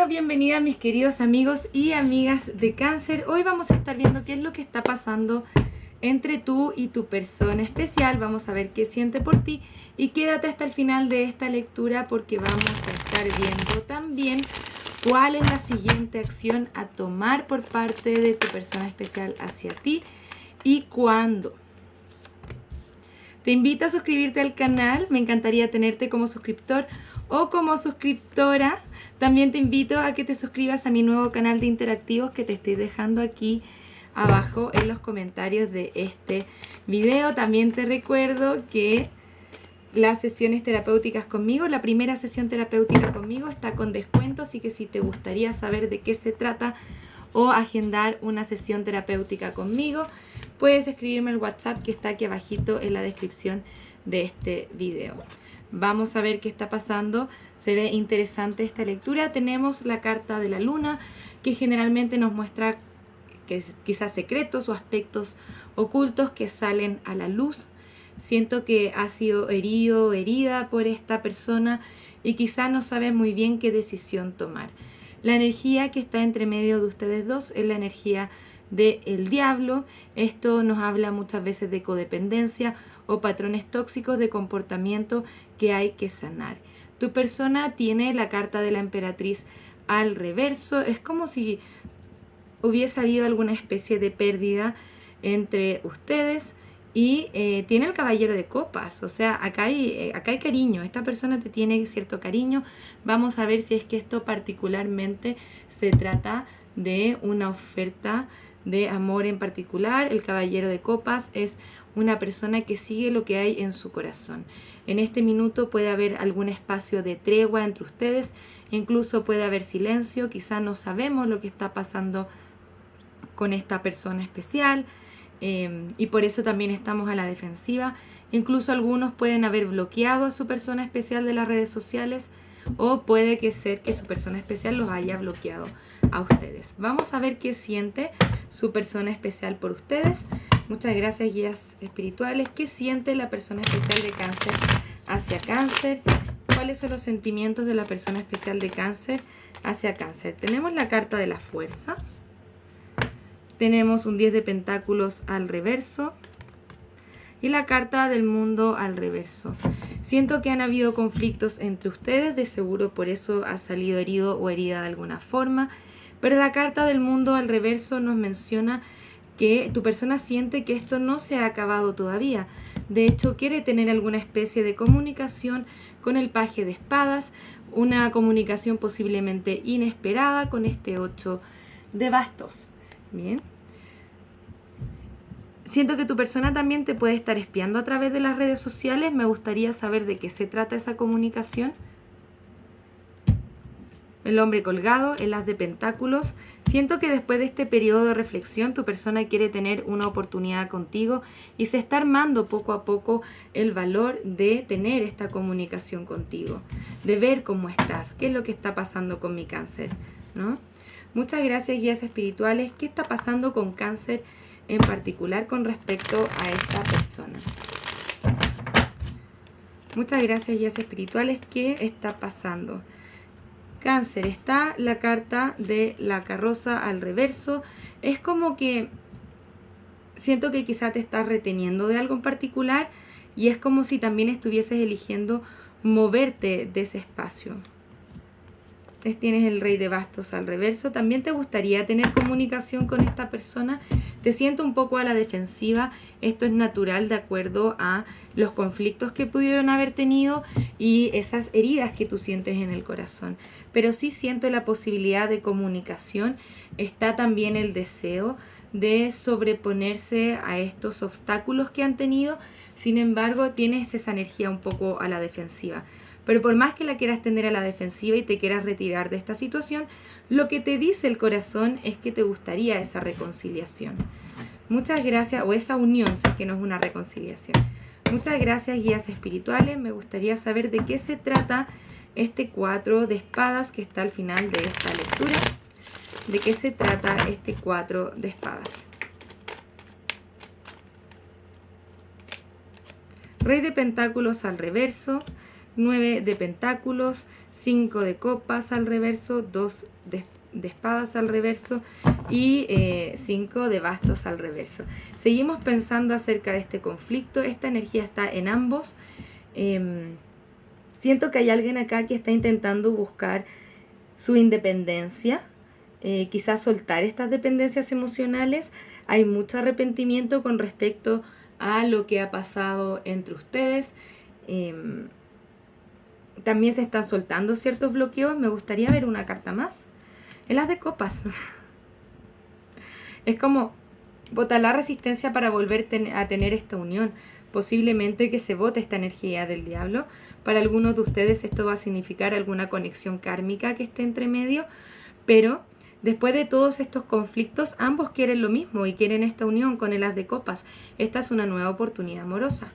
bienvenidas mis queridos amigos y amigas de Cáncer. Hoy vamos a estar viendo qué es lo que está pasando entre tú y tu persona especial. Vamos a ver qué siente por ti y quédate hasta el final de esta lectura porque vamos a estar viendo también cuál es la siguiente acción a tomar por parte de tu persona especial hacia ti y cuándo. Te invito a suscribirte al canal, me encantaría tenerte como suscriptor o como suscriptora. También te invito a que te suscribas a mi nuevo canal de interactivos que te estoy dejando aquí abajo en los comentarios de este video. También te recuerdo que las sesiones terapéuticas conmigo, la primera sesión terapéutica conmigo está con descuento, así que si te gustaría saber de qué se trata o agendar una sesión terapéutica conmigo, puedes escribirme al WhatsApp que está aquí abajito en la descripción de este video. Vamos a ver qué está pasando. Se ve interesante esta lectura. Tenemos la carta de la luna, que generalmente nos muestra que quizás secretos o aspectos ocultos que salen a la luz. Siento que ha sido herido o herida por esta persona y quizás no sabe muy bien qué decisión tomar. La energía que está entre medio de ustedes dos es la energía del diablo. Esto nos habla muchas veces de codependencia o patrones tóxicos de comportamiento que hay que sanar. Tu persona tiene la carta de la emperatriz al reverso. Es como si hubiese habido alguna especie de pérdida entre ustedes y tiene el caballero de copas. O sea, acá hay cariño. Esta persona te tiene cierto cariño. Vamos a ver si es que esto particularmente se trata de una oferta de amor en particular. El caballero de copas es una persona que sigue lo que hay en su corazón. En este minuto puede haber algún espacio de tregua entre ustedes, incluso puede haber silencio, quizá no sabemos lo que está pasando con esta persona especial y por eso también estamos a la defensiva. Incluso algunos pueden haber bloqueado a su persona especial de las redes sociales o puede que ser que su persona especial los haya bloqueado a ustedes. Vamos a ver qué siente su persona especial por ustedes. Muchas gracias, guías espirituales. ¿Qué siente la persona especial de Cáncer hacia Cáncer? ¿Cuáles son los sentimientos de la persona especial de Cáncer hacia Cáncer? Tenemos la carta de la fuerza. Tenemos un 10 de pentáculos al reverso. Y la carta del mundo al reverso. Siento que han habido conflictos entre ustedes. De seguro por eso ha salido herido o herida de alguna forma. Pero la carta del mundo al reverso nos menciona que tu persona siente que esto no se ha acabado todavía. De hecho, quiere tener alguna especie de comunicación con el paje de espadas, una comunicación posiblemente inesperada con este 8 de bastos. Bien. Siento que tu persona también te puede estar espiando a través de las redes sociales. Me gustaría saber de qué se trata esa comunicación. El hombre colgado, el as de pentáculos. Siento que después de este periodo de reflexión tu persona quiere tener una oportunidad contigo y se está armando poco a poco el valor de tener esta comunicación contigo, de ver cómo estás, qué es lo que está pasando con mi Cáncer, ¿no? Muchas gracias, guías espirituales. ¿Qué está pasando con Cáncer en particular con respecto a esta persona? Muchas gracias, guías espirituales. ¿Qué está pasando? Cáncer, está la carta de la carroza al reverso. Es como que siento que quizá te estás reteniendo de algo en particular y es como si también estuvieses eligiendo moverte de ese espacio. Tienes el rey de bastos al reverso. También te gustaría tener comunicación con esta persona. Te siento un poco a la defensiva. Esto es natural de acuerdo a los conflictos que pudieron haber tenido y esas heridas que tú sientes en el corazón. Pero sí siento la posibilidad de comunicación. Está también el deseo de sobreponerse a estos obstáculos que han tenido. Sin embargo, tienes esa energía un poco a la defensiva. Pero por más que la quieras tener a la defensiva y te quieras retirar de esta situación, lo que te dice el corazón es que te gustaría esa reconciliación. Muchas gracias, o esa unión, si es que no es una reconciliación. Muchas gracias, guías espirituales. Me gustaría saber de qué se trata este 4 de espadas que está al final de esta lectura. ¿De qué se trata este 4 de espadas? Rey de pentáculos al reverso. 9 de pentáculos. 5 de copas al reverso, 2 de espadas al reverso y 5 de bastos al reverso. Seguimos pensando acerca de este conflicto. Esta energía está en ambos. Siento que hay alguien acá que está intentando buscar su independencia, quizás soltar estas dependencias emocionales. Hay mucho arrepentimiento con respecto a lo que ha pasado entre ustedes. También se están soltando ciertos bloqueos. Me gustaría ver una carta más. En las de copas. Es como botar la resistencia para volver a tener esta unión. Posiblemente que se bote esta energía del diablo. Para algunos de ustedes esto va a significar alguna conexión kármica que esté entre medio. Pero después de todos estos conflictos, ambos quieren lo mismo y quieren esta unión con el as de copas. Esta es una nueva oportunidad amorosa.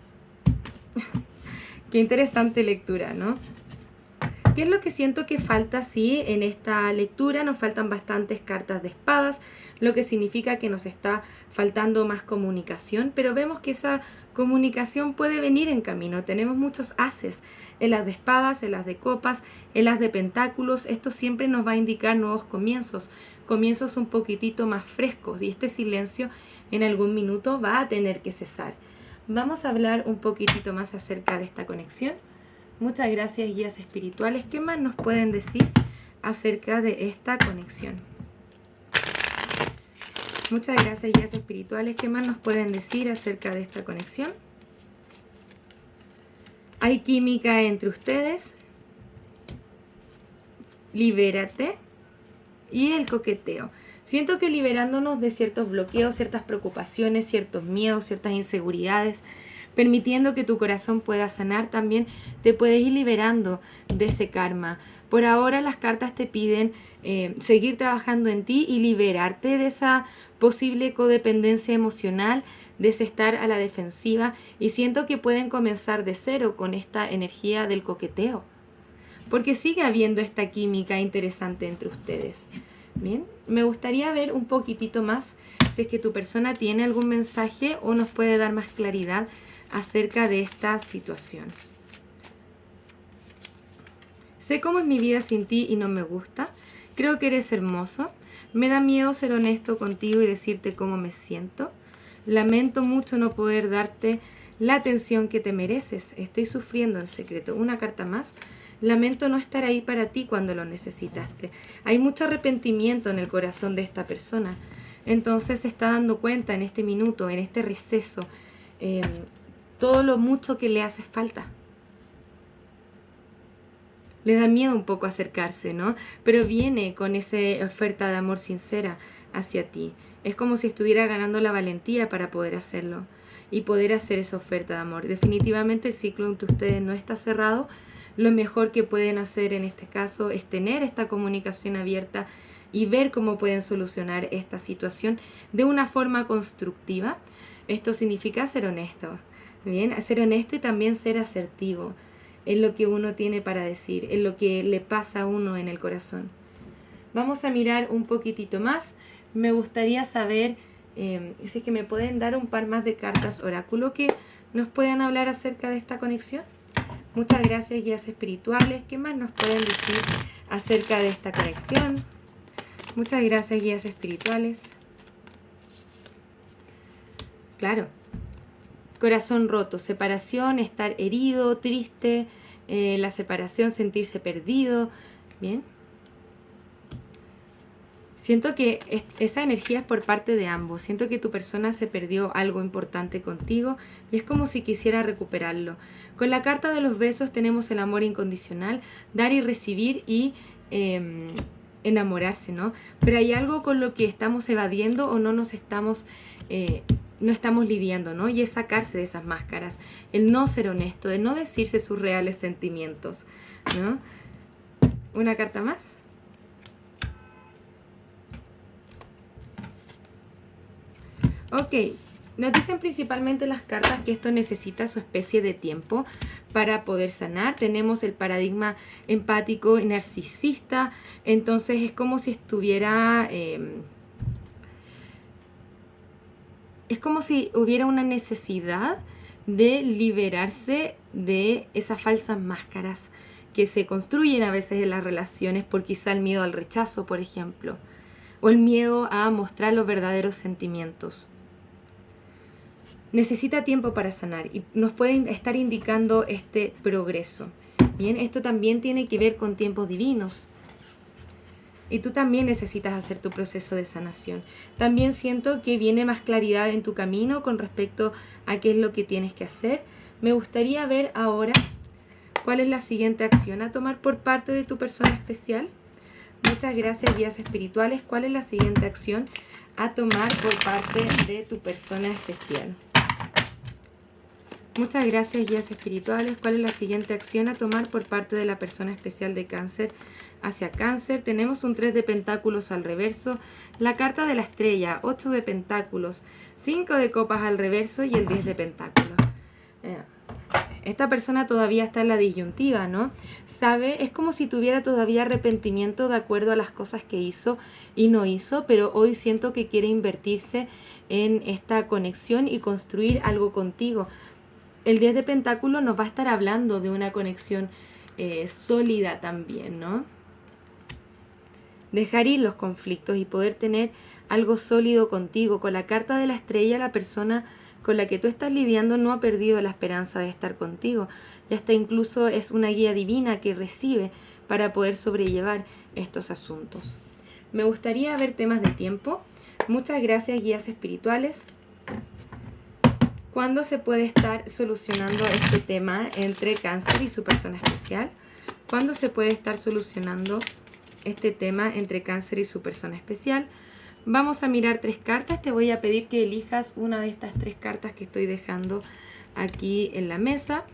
Qué interesante lectura, ¿no? ¿Qué es lo que siento que falta? Sí, en esta lectura nos faltan bastantes cartas de espadas, lo que significa que nos está faltando más comunicación, pero vemos que esa comunicación puede venir en camino. Tenemos muchos ases, el as de espadas, el as de copas, el as de pentáculos. Esto siempre nos va a indicar nuevos comienzos, comienzos un poquitito más frescos, y este silencio en algún minuto va a tener que cesar. Vamos a hablar un poquitito más acerca de esta conexión. Muchas gracias, guías espirituales. ¿Qué más nos pueden decir acerca de esta conexión? Muchas gracias, guías espirituales. ¿Qué más nos pueden decir acerca de esta conexión? Hay química entre ustedes. Libérate. Y el coqueteo. Siento que liberándonos de ciertos bloqueos, ciertas preocupaciones, ciertos miedos, ciertas inseguridades, permitiendo que tu corazón pueda sanar, también te puedes ir liberando de ese karma. Por ahora las cartas te piden seguir trabajando en ti y liberarte de esa posible codependencia emocional, de ese estar a la defensiva, y siento que pueden comenzar de cero con esta energía del coqueteo, porque sigue habiendo esta química interesante entre ustedes. Bien, me gustaría ver un poquitito más si es que tu persona tiene algún mensaje o nos puede dar más claridad acerca de esta situación. Sé cómo es mi vida sin ti y no me gusta. Creo que eres hermoso. Me da miedo ser honesto contigo y decirte cómo me siento. Lamento mucho no poder darte la atención que te mereces. Estoy sufriendo en secreto. Una carta más. Lamento no estar ahí para ti cuando lo necesitaste. Hay mucho arrepentimiento en el corazón de esta persona. Entonces se está dando cuenta en este minuto, en este receso, todo lo mucho que le hace falta. Le da miedo un poco acercarse, ¿no? Pero viene con esa oferta de amor sincera hacia ti. Es como si estuviera ganando la valentía para poder hacerlo y poder hacer esa oferta de amor. Definitivamente el ciclo entre ustedes no está cerrado. Lo mejor que pueden hacer en este caso es tener esta comunicación abierta y ver cómo pueden solucionar esta situación de una forma constructiva. Esto significa ser honesto, ¿bien? Ser honesto y también ser asertivo en lo que uno tiene para decir, en lo que le pasa a uno en el corazón. Vamos a mirar un poquitito más. Me gustaría saber si es que me pueden dar un par más de cartas oráculo que nos puedan hablar acerca de esta conexión. Muchas gracias, guías espirituales. ¿Qué más nos pueden decir acerca de esta conexión? Muchas gracias, guías espirituales. Claro. Corazón roto, separación, estar herido, triste, la separación, sentirse perdido. Bien. Siento que esa energía es por parte de ambos. Siento que tu persona se perdió algo importante contigo y es como si quisiera recuperarlo. Con la carta de los besos tenemos el amor incondicional, dar y recibir y enamorarse, ¿no? Pero hay algo con lo que estamos evadiendo o no estamos lidiando, ¿no? Y es sacarse de esas máscaras, el no ser honesto, el no decirse sus reales sentimientos, ¿no? Una carta más. Ok, nos dicen principalmente las cartas que esto necesita su especie de tiempo para poder sanar. Tenemos el paradigma empático y narcisista, entonces es como si estuviera... es como si hubiera una necesidad de liberarse de esas falsas máscaras que se construyen a veces en las relaciones por quizá el miedo al rechazo, por ejemplo, o el miedo a mostrar los verdaderos sentimientos. Necesita tiempo para sanar y nos puede estar indicando este progreso. Bien, esto también tiene que ver con tiempos divinos. Y tú también necesitas hacer tu proceso de sanación. También siento que viene más claridad en tu camino con respecto a qué es lo que tienes que hacer. Me gustaría ver ahora cuál es la siguiente acción a tomar por parte de tu persona especial. Muchas gracias, guías espirituales. ¿Cuál es la siguiente acción a tomar por parte de tu persona especial? Muchas gracias, guías espirituales. ¿Cuál es la siguiente acción a tomar por parte de la persona especial de Cáncer hacia Cáncer? Tenemos un 3 de pentáculos al reverso, la carta de la estrella, 8 de pentáculos, 5 de copas al reverso y el 10 de pentáculos. Esta persona todavía está en la disyuntiva, ¿no? Sabe, es como si tuviera todavía arrepentimiento de acuerdo a las cosas que hizo y no hizo, pero hoy siento que quiere invertirse en esta conexión y construir algo contigo. El 10 de pentáculos nos va a estar hablando de una conexión sólida también, ¿no? Dejar ir los conflictos y poder tener algo sólido contigo. Con la carta de la estrella, la persona con la que tú estás lidiando no ha perdido la esperanza de estar contigo. Y hasta incluso es una guía divina que recibe para poder sobrellevar estos asuntos. Me gustaría ver temas de tiempo. Muchas gracias, guías espirituales. ¿Cuándo se puede estar solucionando este tema entre Cáncer y su persona especial? ¿Cuándo se puede estar solucionando este tema entre Cáncer y su persona especial? Vamos a mirar 3 cartas. Te voy a pedir que elijas una de estas 3 cartas que estoy dejando aquí en la mesa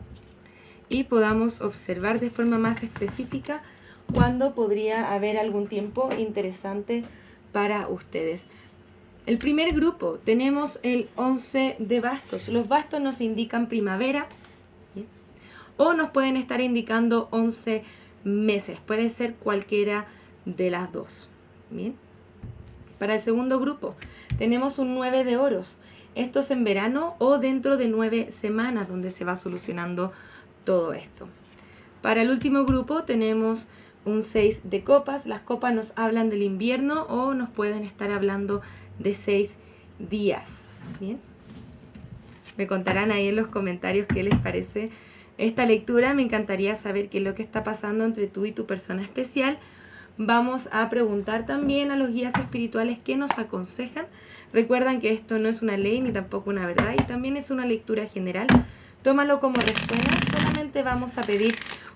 y podamos observar de forma más específica cuándo podría haber algún tiempo interesante para ustedes. El primer grupo, tenemos el 11 de bastos. Los bastos nos indican primavera, ¿bien? O nos pueden estar indicando 11 meses. Puede ser cualquiera de las dos. ¿Bien? Para el segundo grupo, tenemos un 9 de oros. Esto es en verano o dentro de 9 semanas donde se va solucionando todo esto. Para el último grupo tenemos un 6 de copas. Las copas nos hablan del invierno o nos pueden estar hablando de 6 días. Bien, me contarán ahí en los comentarios qué les parece esta lectura. Me encantaría saber qué es lo que está pasando entre tú y tu persona especial. Vamos a preguntar también a los guías espirituales qué nos aconsejan. Recuerdan que esto no es una ley ni tampoco una verdad y también es una lectura general. Tómalo como resuena. Solamente vamos a pedir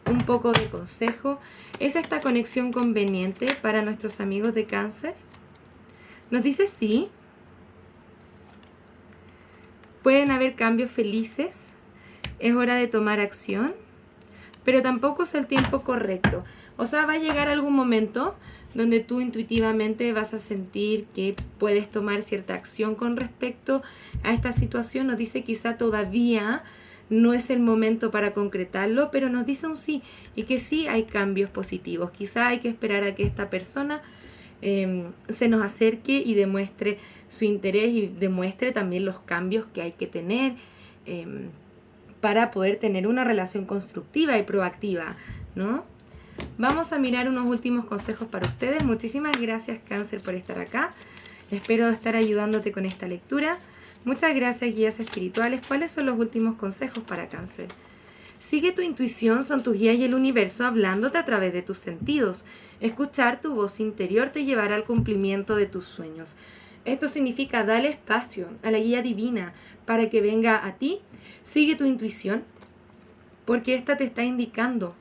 un poco de consejo. ¿Es esta conexión conveniente para nuestros amigos de Cáncer? Nos dice sí. Pueden haber cambios felices. Es hora de tomar acción. Pero tampoco es el tiempo correcto. O sea, va a llegar algún momento donde tú intuitivamente vas a sentir que puedes tomar cierta acción con respecto a esta situación. Nos dice quizá todavía no es el momento para concretarlo, pero nos dice un sí y que sí hay cambios positivos. Quizá hay que esperar a que esta persona se nos acerque y demuestre su interés y demuestre también los cambios que hay que tener para poder tener una relación constructiva y proactiva, ¿no? Vamos a mirar unos últimos consejos para ustedes. Muchísimas gracias, Cáncer, por estar acá. Espero estar ayudándote con esta lectura. Muchas gracias, guías espirituales. ¿Cuáles son los últimos consejos para Cáncer? Sigue tu intuición, son tus guías y el universo hablándote a través de tus sentidos. Escuchar tu voz interior te llevará al cumplimiento de tus sueños. Esto significa darle espacio a la guía divina para que venga a ti. Sigue tu intuición, porque esta te está indicando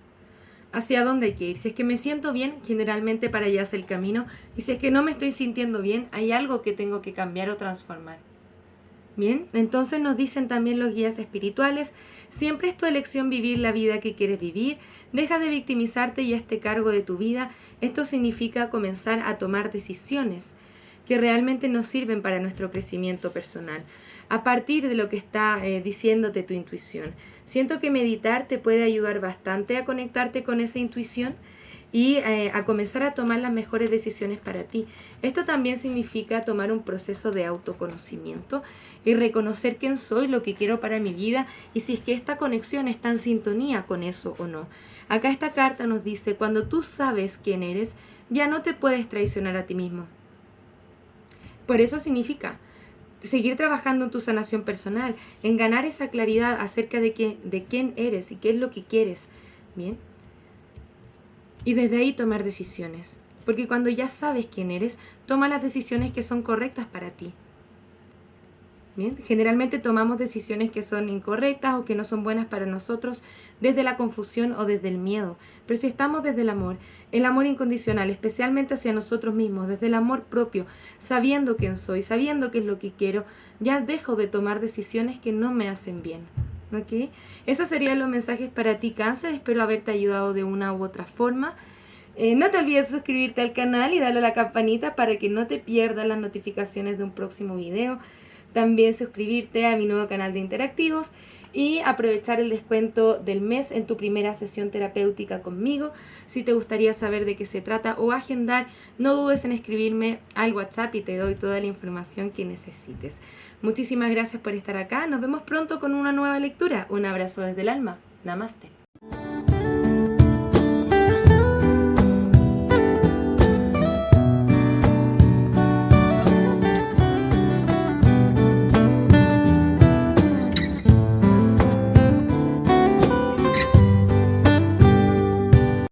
hacia dónde hay que ir. Si es que me siento bien, generalmente para allá es el camino. Y si es que no me estoy sintiendo bien, hay algo que tengo que cambiar o transformar. Bien, entonces nos dicen también los guías espirituales, siempre es tu elección vivir la vida que quieres vivir, deja de victimizarte y hazte cargo de tu vida. Esto significa comenzar a tomar decisiones que realmente nos sirven para nuestro crecimiento personal, a partir de lo que está diciéndote tu intuición. Siento que meditar te puede ayudar bastante a conectarte con esa intuición y a comenzar a tomar las mejores decisiones para ti. Esto también significa tomar un proceso de autoconocimiento y reconocer quién soy, lo que quiero para mi vida y si es que esta conexión está en sintonía con eso o no. Acá esta carta nos dice, cuando tú sabes quién eres, ya no te puedes traicionar a ti mismo. Por eso significa seguir trabajando en tu sanación personal, en ganar esa claridad acerca de quién eres y qué es lo que quieres. Bien. Y desde ahí tomar decisiones. Porque cuando ya sabes quién eres, toma las decisiones que son correctas para ti. Bien, generalmente tomamos decisiones que son incorrectas o que no son buenas para nosotros desde la confusión o desde el miedo. Pero si estamos desde el amor incondicional, especialmente hacia nosotros mismos, desde el amor propio, sabiendo quién soy, sabiendo qué es lo que quiero, ya dejo de tomar decisiones que no me hacen bien. ¿Ok? Esos serían los mensajes para ti, Cáncer. Espero haberte ayudado de una u otra forma. No te olvides de suscribirte al canal y darle a la campanita para que no te pierdas las notificaciones de un próximo video. También suscribirte a mi nuevo canal de interactivos y aprovechar el descuento del mes en tu primera sesión terapéutica conmigo. Si te gustaría saber de qué se trata o agendar, no dudes en escribirme al WhatsApp y te doy toda la información que necesites. Muchísimas gracias por estar acá. Nos vemos pronto con una nueva lectura. Un abrazo desde el alma. Namaste.